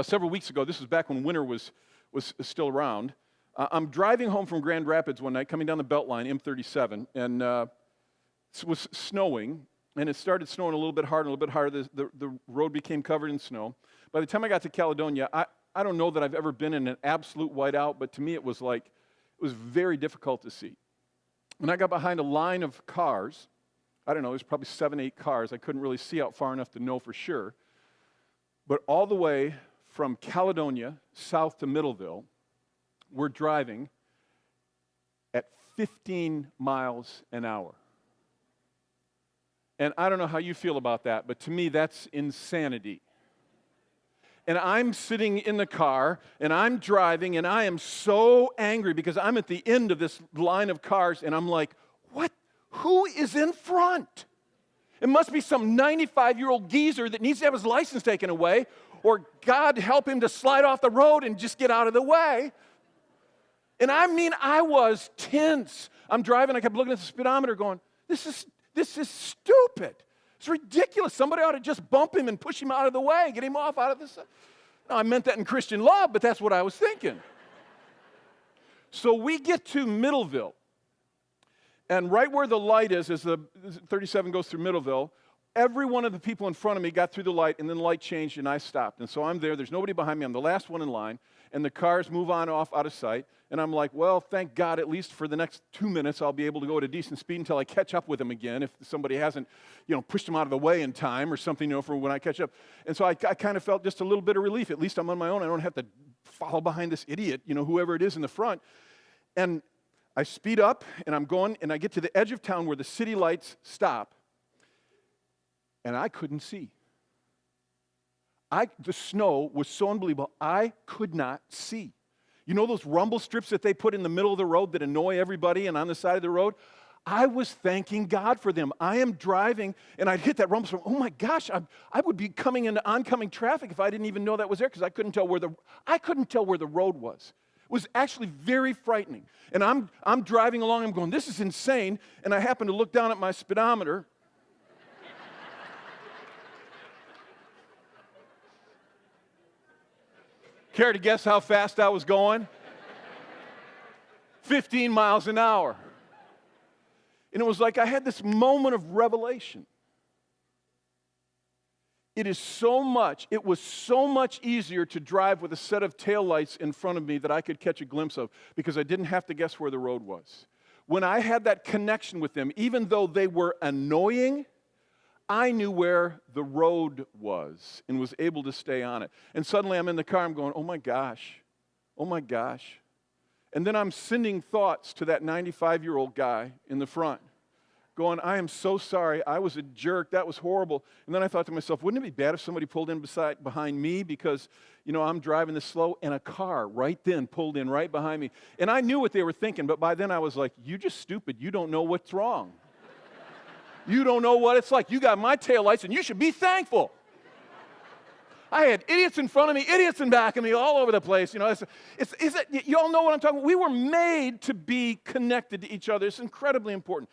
Several weeks ago, this was back when winter was still around, I'm driving home from Grand Rapids one night, coming down the Beltline, M37, and it was snowing, and it started snowing a little bit harder, The road became covered in snow. By the time I got to Caledonia, I don't know that I've ever been in an absolute whiteout, but to me it was very difficult to see. When I got behind a line of cars, I don't know, there's probably 7, 8 cars. I couldn't really see out far enough to know for sure. But all the way from Caledonia south to Middleville, we're driving at 15 miles an hour. And I don't know how you feel about that, but to me that's insanity. And I'm sitting in the car, and I'm driving, and I am so angry because I'm at the end of this line of cars, and I'm like, what? Who is in front? It must be some 95-year-old geezer that needs to have his license taken away, or God help him to slide off the road and just get out of the way. And I mean, I was tense. I'm driving, I kept looking at the speedometer going, this is stupid. It's ridiculous. Somebody ought to just bump him and push him out of the way, get him off out of this. No, I meant that in Christian love, but that's what I was thinking. So we get to Middleville, and right where the light is, as the 37 goes through Middleville, every one of the people in front of me got through the light, and then the light changed, and I stopped. And so I'm there. There's nobody behind me. I'm the last one in line, and the cars move on off out of sight. And I'm like, well, thank God, at least for the next 2 minutes, I'll be able to go at a decent speed until I catch up with them again if somebody hasn't, pushed them out of the way in time or something, for when I catch up. And so I kind of felt just a little bit of relief. At least I'm on my own. I don't have to follow behind this idiot, whoever it is in the front. And I speed up, and I'm going, and I get to the edge of town where the city lights stop, and I couldn't see. The snow was so unbelievable, I could not see. You know those rumble strips that they put in the middle of the road that annoy everybody and on the side of the road? I was thanking God for them. I am driving, and I'd hit that rumble strip. Oh my gosh, I would be coming into oncoming traffic if I didn't even know that was there because I couldn't tell where the road was. It was actually very frightening. And I'm driving along, I'm going, this is insane, and I happen to look down at my speedometer. Care to guess how fast I was going? 15 miles an hour. And it was like I had this moment of revelation. It was so much easier to drive with a set of taillights in front of me that I could catch a glimpse of because I didn't have to guess where the road was. When I had that connection with them, even though they were annoying, I knew where the road was and was able to stay on it. And suddenly I'm in the car, I'm going, oh my gosh. And then I'm sending thoughts to that 95-year-old guy in the front, going, I am so sorry, I was a jerk, that was horrible. And then I thought to myself, wouldn't it be bad if somebody pulled in behind me because, I'm driving this slow, and a car right then pulled in right behind me. And I knew what they were thinking, but by then I was like, you just stupid, you don't know what's wrong. You don't know what it's like. You got my taillights, and you should be thankful. I had idiots in front of me, idiots in back of me, all over the place. You all know what I'm talking about. We were made to be connected to each other. It's incredibly important.